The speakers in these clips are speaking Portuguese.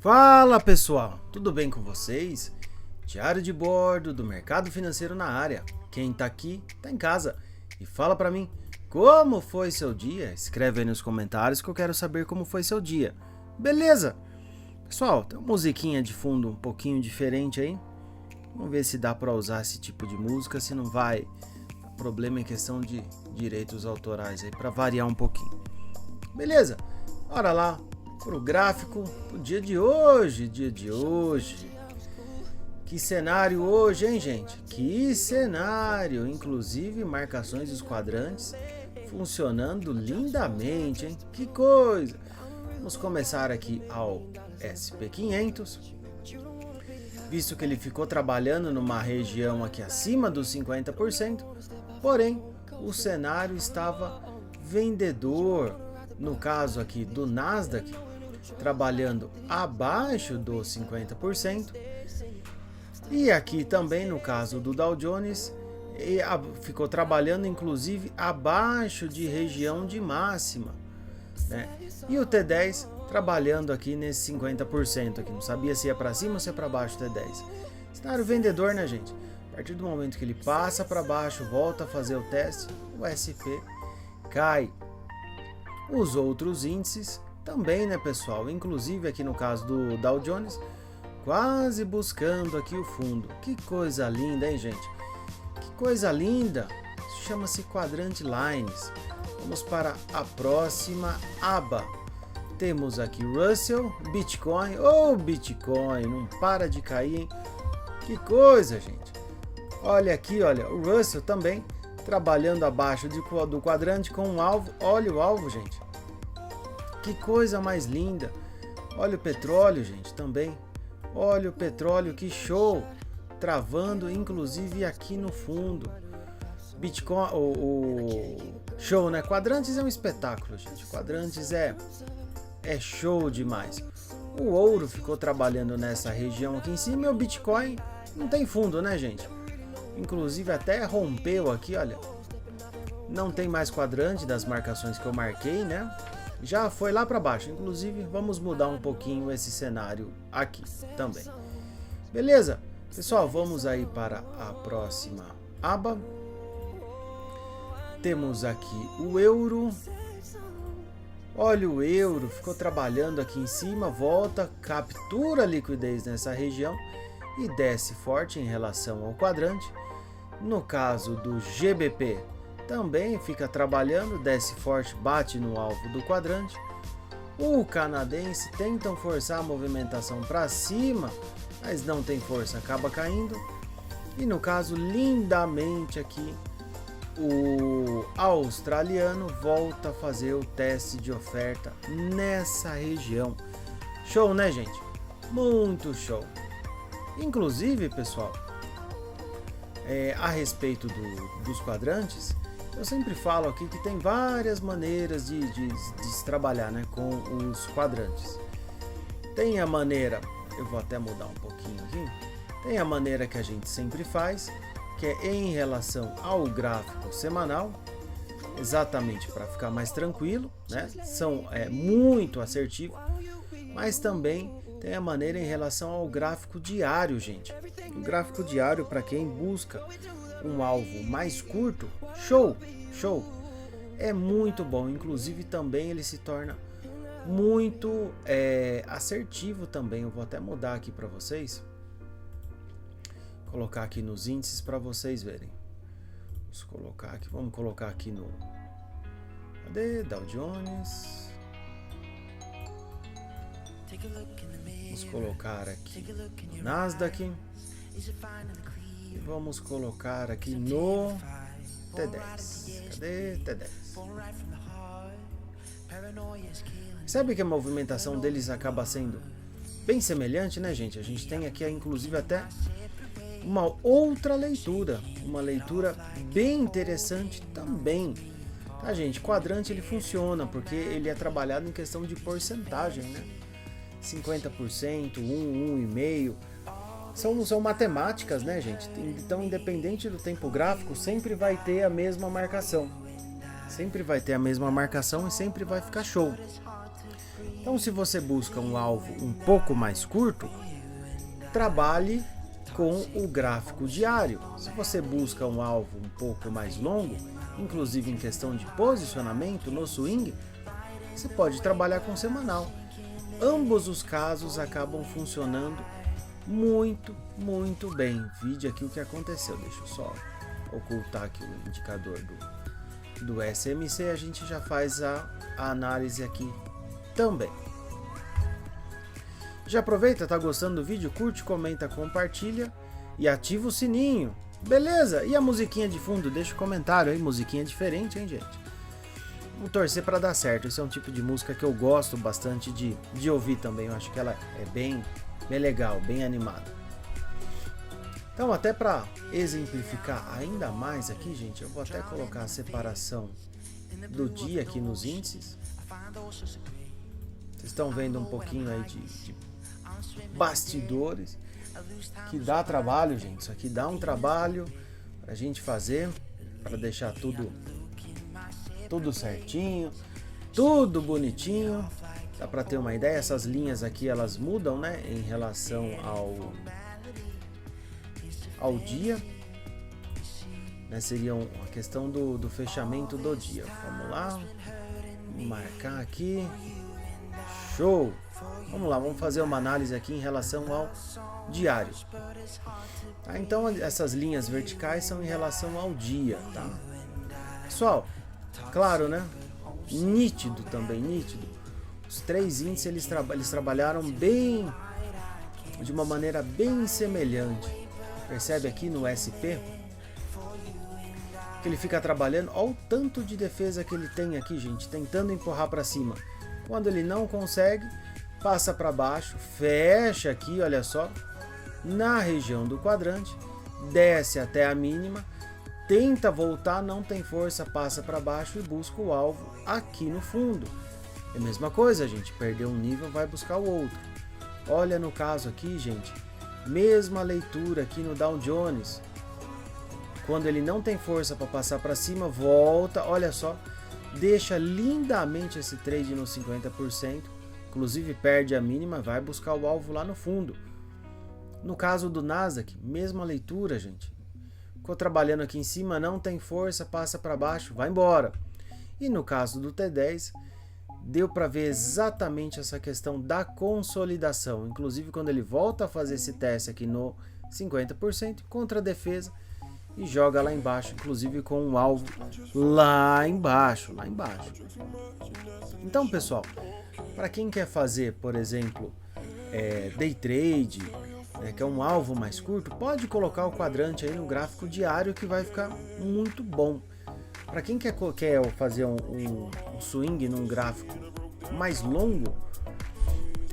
Fala pessoal, tudo bem com vocês? Diário de bordo do mercado financeiro na área. Quem tá aqui tá em casa. E fala pra mim, como foi seu dia? Escreve aí nos comentários que eu quero saber como foi seu dia. Beleza? Pessoal, tem uma musiquinha de fundo um pouquinho diferente aí. Vamos ver se dá pra usar esse tipo de música, se não vai dar problema em questão de direitos autorais aí, pra variar um pouquinho. Beleza? Bora lá pro gráfico do dia de hoje. Que cenário hoje, hein, gente? Que cenário! Inclusive marcações dos quadrantes funcionando lindamente, hein? Que coisa! Vamos começar aqui ao SP500. Visto que ele ficou trabalhando numa região aqui acima dos 50%, porém o cenário estava vendedor. No caso aqui do Nasdaq, trabalhando abaixo dos 50%. E aqui também no caso do Dow Jones, ficou trabalhando inclusive abaixo de região de máxima, né? E o T10 trabalhando aqui nesse 50%, aqui não sabia se ia para cima ou se ia para baixo o T10. Cenário vendedor, né, gente? A partir do momento que ele passa para baixo, volta a fazer o teste, o SP cai. Os outros índices também, né, pessoal? Inclusive aqui no caso do Dow Jones, quase buscando aqui o fundo. Que coisa linda, hein, gente? Que coisa linda! Isso chama-se Quadrant Lines. Vamos para a próxima aba. Temos aqui Russell, Bitcoin. Oh, Bitcoin, não para de cair, hein? Que coisa, gente! Olha aqui, olha, o Russell também trabalhando abaixo do quadrante com um alvo. Olha o alvo, gente. Que coisa mais linda. Olha o petróleo, gente, também. Olha o petróleo, que show. Travando, inclusive, aqui no fundo. Bitcoin, o show, né? Quadrantes é um espetáculo, gente. Quadrantes é show demais. O ouro ficou trabalhando nessa região aqui em cima e o Bitcoin não tem fundo, né, gente? Inclusive até rompeu aqui, olha. Não tem mais quadrante das marcações que eu marquei, né? Já foi lá para baixo. Inclusive vamos mudar um pouquinho esse cenário aqui também. Beleza? Pessoal, vamos aí para a próxima aba. Temos aqui o euro. Olha o euro, ficou trabalhando aqui em cima, volta, captura a liquidez nessa região e desce forte em relação ao quadrante. No caso do GBP, também fica trabalhando, desce forte, bate no alvo do quadrante. O canadense tentam forçar a movimentação para cima, mas não tem força, acaba caindo. E no caso, lindamente aqui, o australiano volta a fazer o teste de oferta nessa região. Show, né, gente? Muito show. Inclusive, pessoal, a respeito dos quadrantes, eu sempre falo aqui que tem várias maneiras de se trabalhar, né, com os quadrantes. Tem a maneira, eu vou até mudar um pouquinho aqui, tem a maneira que a gente sempre faz, que é em relação ao gráfico semanal, exatamente para ficar mais tranquilo, né? É muito assertivo, mas também tem a maneira em relação ao gráfico diário, gente. O gráfico diário, para quem busca um alvo mais curto, show! É muito bom. Inclusive também ele se torna muito assertivo também. Eu vou até mudar aqui para vocês. Colocar aqui nos índices para vocês verem. Vamos colocar aqui no... Cadê? Dow Jones. Vamos colocar aqui no Nasdaq. E vamos colocar aqui no T10. Cadê T10? Sabe que a movimentação deles acaba sendo bem semelhante, né, gente? A gente tem aqui, inclusive, até uma outra leitura. Uma leitura bem interessante também. Tá, gente? Quadrante ele funciona porque ele é trabalhado em questão de porcentagem, né? 50%, 1,5%. São matemáticas, né, gente? Então, independente do tempo gráfico, sempre vai ter a mesma marcação. Sempre vai ter a mesma marcação e sempre vai ficar show. Então, se você busca um alvo um pouco mais curto, trabalhe com o gráfico diário. Se você busca um alvo um pouco mais longo, inclusive em questão de posicionamento no swing, você pode trabalhar com semanal. Ambos os casos acabam funcionando muito bem. Vide aqui o que aconteceu. Deixa eu só ocultar aqui o indicador do SMC. A gente já faz a análise aqui também. Já aproveita, tá gostando do vídeo? Curte, comenta, compartilha e ativa o sininho. Beleza? E a musiquinha de fundo? Deixa o comentário aí, musiquinha diferente, hein, gente? Vamos torcer para dar certo. Esse é um tipo de música que eu gosto bastante de ouvir também. Eu acho que ela é bem legal, bem animada. Então, até para exemplificar ainda mais aqui, gente, eu vou até colocar a separação do dia aqui nos índices. Vocês estão vendo um pouquinho aí de bastidores, que dá trabalho, gente. Isso aqui dá um trabalho pra gente fazer, para deixar tudo certinho, tudo bonitinho. Dá para ter uma ideia, essas linhas aqui elas mudam, né, em relação ao dia, né, seria a questão do fechamento do dia. Vamos lá, vou marcar aqui. Show! Vamos lá, vamos fazer uma análise aqui em relação ao diário. Tá, então essas linhas verticais são em relação ao dia, tá? Pessoal, claro, né? Nítido também, nítido. Os três índices eles trabalharam bem, de uma maneira bem semelhante. Percebe aqui no SP que ele fica trabalhando. Olha o tanto de defesa que ele tem aqui, gente, tentando empurrar para cima. Quando ele não consegue, passa para baixo, fecha aqui, olha só, na região do quadrante, desce até a mínima, tenta voltar, não tem força, passa para baixo e busca o alvo aqui no fundo. É a mesma coisa, gente, perdeu um nível, vai buscar o outro. Olha no caso aqui, gente, mesma leitura aqui no Dow Jones. Quando ele não tem força para passar para cima, volta, olha só, deixa lindamente esse trade no 50%, inclusive perde a mínima, vai buscar o alvo lá no fundo. No caso do Nasdaq, mesma leitura, gente. Ficou trabalhando aqui em cima, não tem força, passa para baixo, vai embora. E no caso do T10, deu para ver exatamente essa questão da consolidação. Inclusive quando ele volta a fazer esse teste aqui no 50%, contra a defesa, e joga lá embaixo, inclusive com um alvo lá embaixo, Então, pessoal, para quem quer fazer, por exemplo, day trade, né, que é um alvo mais curto, pode colocar o quadrante aí no gráfico diário que vai ficar muito bom. Para quem quer fazer um swing num gráfico mais longo,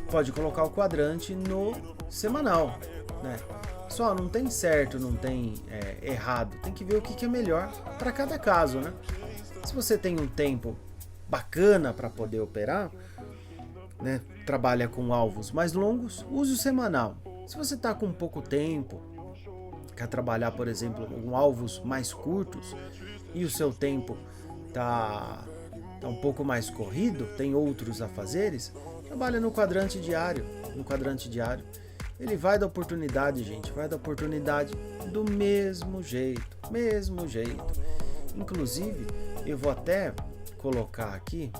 pode colocar o quadrante no semanal, né? Pessoal, não tem certo, não tem errado, tem que ver o que é melhor para cada caso, né? Se você tem um tempo bacana para poder operar, né, trabalha com alvos mais longos, use o semanal. Se você está com pouco tempo, quer trabalhar, por exemplo, com alvos mais curtos e o seu tempo tá um pouco mais corrido, tem outros afazeres, trabalha no quadrante diário. Ele vai dar oportunidade, gente, vai dar oportunidade do mesmo jeito. Inclusive, eu vou até colocar aqui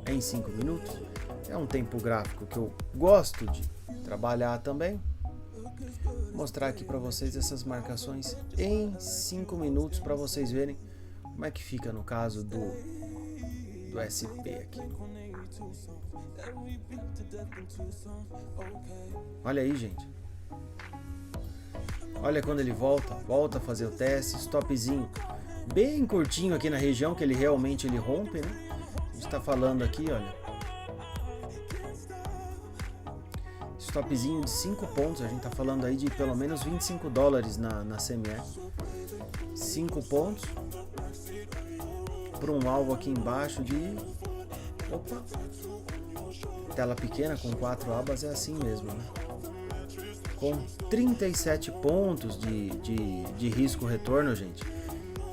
em 5 minutos. É um tempo gráfico que eu gosto de trabalhar também. Vou mostrar aqui para vocês essas marcações em 5 minutos para vocês verem como é que fica no caso do SP aqui. Olha aí, gente. Olha quando ele volta a fazer o teste, stopzinho bem curtinho aqui na região que ele realmente rompe, né? A gente tá falando aqui, olha, stopzinho de 5 pontos, a gente tá falando aí de pelo menos $25 na CME. 5 pontos para um alvo aqui embaixo de tela pequena com 4 abas, é assim mesmo, né? Com 37 pontos de risco retorno, gente.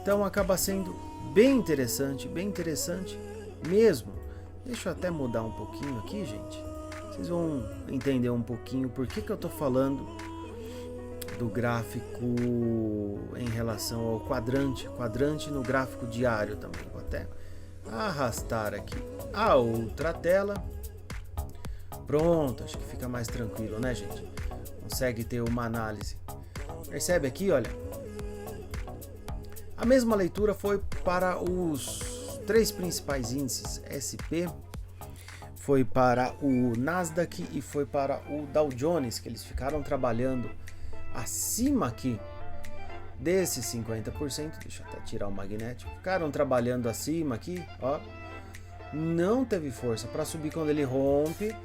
Então acaba sendo bem interessante mesmo. Deixa eu até mudar um pouquinho aqui, gente. Vocês vão entender um pouquinho por que eu tô falando do gráfico em relação ao quadrante. Quadrante no gráfico diário também. Vou até arrastar aqui a outra tela. Pronto, acho que fica mais tranquilo, né, gente? Consegue ter uma análise. Percebe aqui, olha. A mesma leitura foi para os 3 principais índices SP, foi para o Nasdaq e foi para o Dow Jones, que eles ficaram trabalhando acima aqui desses 50%. Deixa eu até tirar o magnético. Ficaram trabalhando acima aqui, ó. Não teve força para subir. Quando ele rompe,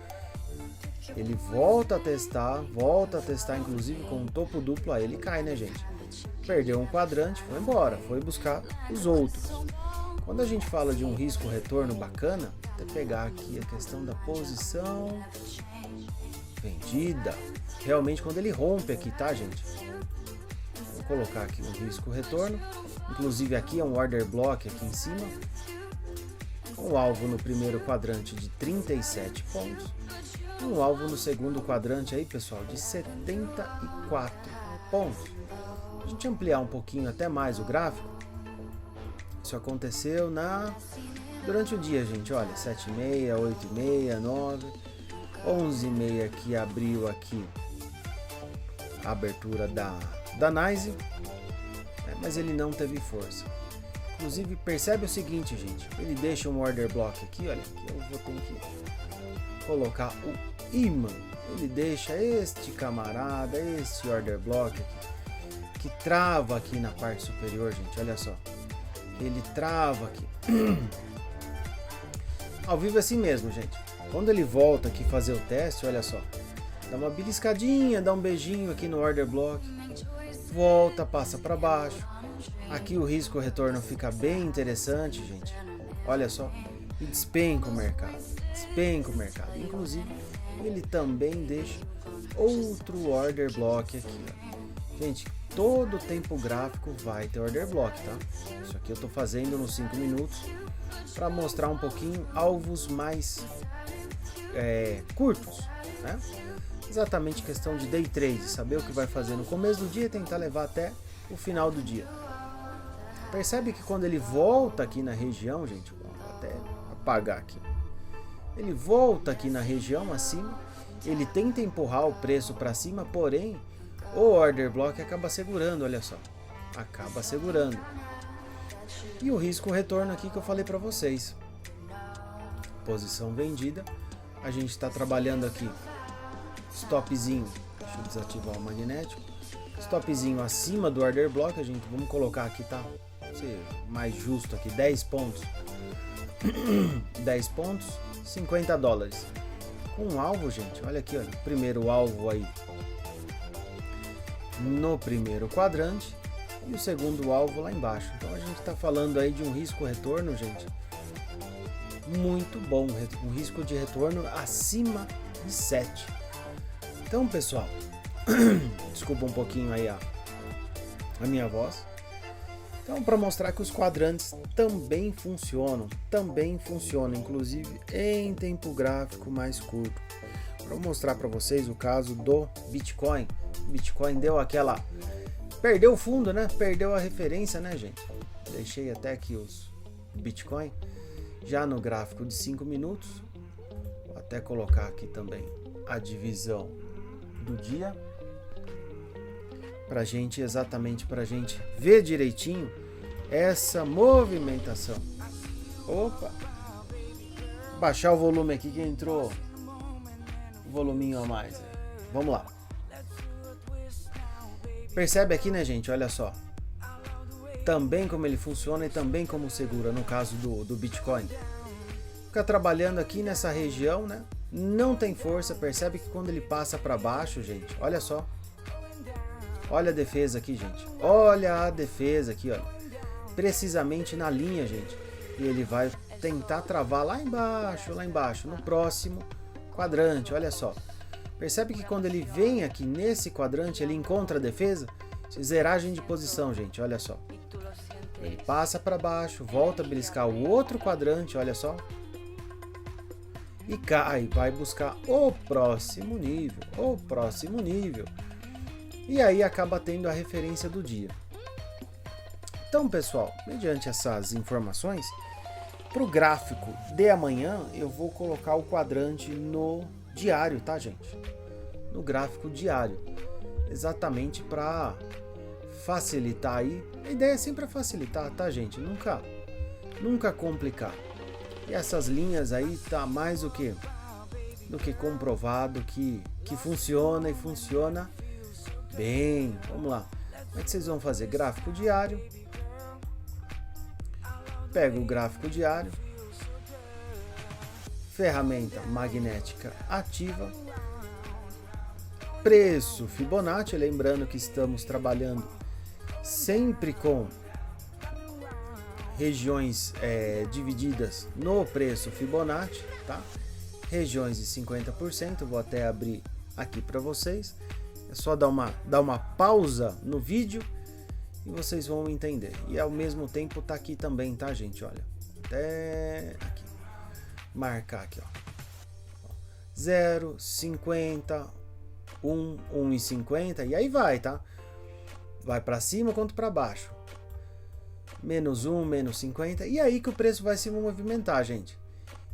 ele volta a testar, inclusive com um topo duplo, aí ele cai, né, gente? Perdeu um quadrante, foi embora, foi buscar os outros. Quando a gente fala de um risco-retorno bacana, até pegar aqui a questão da posição vendida, realmente quando ele rompe aqui, tá, gente? Vou colocar aqui um risco-retorno, inclusive aqui é um order block aqui em cima, com o alvo no primeiro quadrante de 37 pontos, e um alvo no segundo quadrante aí, pessoal, de 74 pontos. A gente ampliar um pouquinho até mais o gráfico. Isso aconteceu durante o dia, gente. Olha, 7h30, 8h30, 9h, 11h30 que abriu aqui a abertura da NYSE, mas ele não teve força. Inclusive, percebe o seguinte, gente. Ele deixa um order block aqui, olha, que eu vou ter que colocar o imã. Ele deixa este camarada, este order block aqui, que trava aqui na parte superior, gente, olha só. Ele trava aqui. Ao vivo é assim mesmo, gente. Quando ele volta aqui fazer o teste, olha só. Dá uma beliscadinha, dá um beijinho aqui no order block. Volta, passa para baixo. Aqui o risco retorno fica bem interessante, gente. Olha só. E despenca o mercado. Despenca o mercado. Inclusive, ele também deixa outro order block aqui, ó. Gente, todo tempo gráfico vai ter order block, tá? Isso aqui eu tô fazendo nos 5 minutos para mostrar um pouquinho alvos mais curtos, né? Exatamente questão de day trade, saber o que vai fazer no começo do dia e tentar levar até o final do dia. Percebe que quando ele volta aqui na região, gente, vou até apagar aqui. Ele volta aqui na região acima, ele tenta empurrar o preço para cima, porém o order block acaba segurando, olha só. Acaba segurando. E o risco retorno aqui que eu falei para vocês. Posição vendida. A gente está trabalhando aqui. Stopzinho. Deixa eu desativar o magnético. Stopzinho acima do order block. Vamos colocar aqui, tá? Vamos ser mais justo aqui. 10 pontos. 10 pontos. $50. Com um alvo, gente. Olha aqui, olha. Primeiro alvo aí no primeiro quadrante e o segundo alvo lá embaixo. Então a gente está falando aí de um risco retorno, gente, muito bom, um risco de retorno acima de 7. Então, pessoal, desculpa um pouquinho aí a minha voz. Então, para mostrar que os quadrantes também funcionam, inclusive em tempo gráfico mais curto. Para mostrar para vocês o caso do Bitcoin. Bitcoin deu aquela... Perdeu o fundo, né? Perdeu a referência, né, gente? Deixei até aqui os Bitcoin já no gráfico de 5 minutos. Vou até colocar aqui também a divisão do dia. Exatamente pra gente ver direitinho essa movimentação. Opa! Baixar o volume aqui que entrou um voluminho a mais. Vamos lá. Percebe aqui, né, gente? Olha só. Também como ele funciona e também como segura no caso do Bitcoin. Fica trabalhando aqui nessa região, né? Não tem força. Percebe que quando ele passa para baixo, gente, olha só. Olha a defesa aqui, gente. Olha a defesa aqui, olha. Precisamente na linha, gente. E ele vai tentar travar lá embaixo, no próximo quadrante, olha só. Percebe que quando ele vem aqui nesse quadrante, ele encontra a defesa? Zeragem de posição, gente, olha só. Ele passa para baixo, volta a beliscar o outro quadrante, olha só. e cai, vai buscar o próximo nível. E aí acaba tendo a referência do dia. Então, pessoal, mediante essas informações, para o gráfico de amanhã, eu vou colocar o quadrante no diário, tá, gente? No gráfico diário. Exatamente para facilitar aí. A ideia é sempre facilitar, tá, gente? Nunca complicar. E essas linhas aí tá mais do que comprovado que funciona e funciona bem. Vamos lá. Como é que vocês vão fazer? Gráfico diário. Pega o gráfico diário. Ferramenta magnética ativa. Preço Fibonacci. Lembrando que estamos trabalhando sempre com regiões divididas no preço Fibonacci, tá? Regiões de 50%. Vou até abrir aqui para vocês. É só dar uma pausa no vídeo e vocês vão entender. E ao mesmo tempo tá aqui também, tá, gente? Olha, até aqui. Marcar aqui, ó. 0, 50, 1, 1,50 e aí vai, tá? Vai para cima quanto para baixo. Menos 1, menos 50. E aí que o preço vai se movimentar, gente.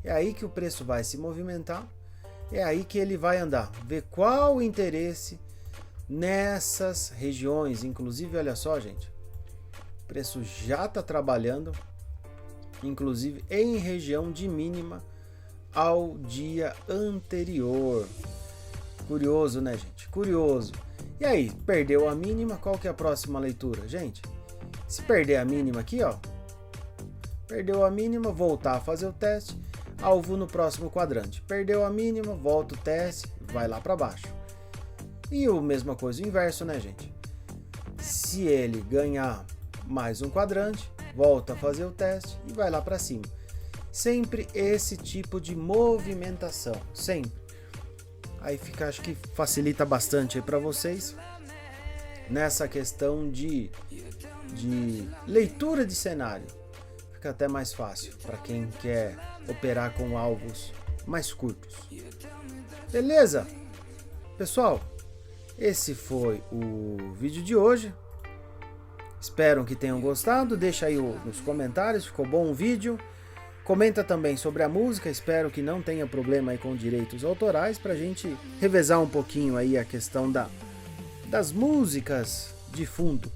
É aí que o preço vai se movimentar. É aí que ele vai andar. Ver qual o interesse nessas regiões. Inclusive, olha só, gente. O preço já está trabalhando. Inclusive em região de mínima ao dia anterior. Curioso, né, gente? Curioso. E aí, perdeu a mínima, qual que é a próxima leitura? Gente, se perder a mínima aqui, ó, perdeu a mínima, voltar a fazer o teste, alvo no próximo quadrante. Perdeu a mínima, volta o teste, vai lá para baixo. E a mesma coisa o inverso, né, gente? Se ele ganhar mais um quadrante, volta a fazer o teste e vai lá para cima. Sempre esse tipo de movimentação, sempre. Aí fica, acho que facilita bastante aí para vocês nessa questão de leitura de cenário. Fica até mais fácil para quem quer operar com alvos mais curtos. Beleza? Pessoal, esse foi o vídeo de hoje. Espero que tenham gostado. Deixa aí nos comentários, ficou bom o vídeo. Comenta também sobre a música, espero que não tenha problema aí com direitos autorais, pra gente revezar um pouquinho aí a questão das músicas de fundo.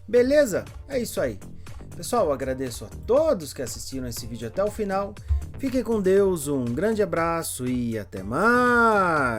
Beleza? É isso aí. Pessoal, agradeço a todos que assistiram esse vídeo até o final. Fiquem com Deus, um grande abraço e até mais!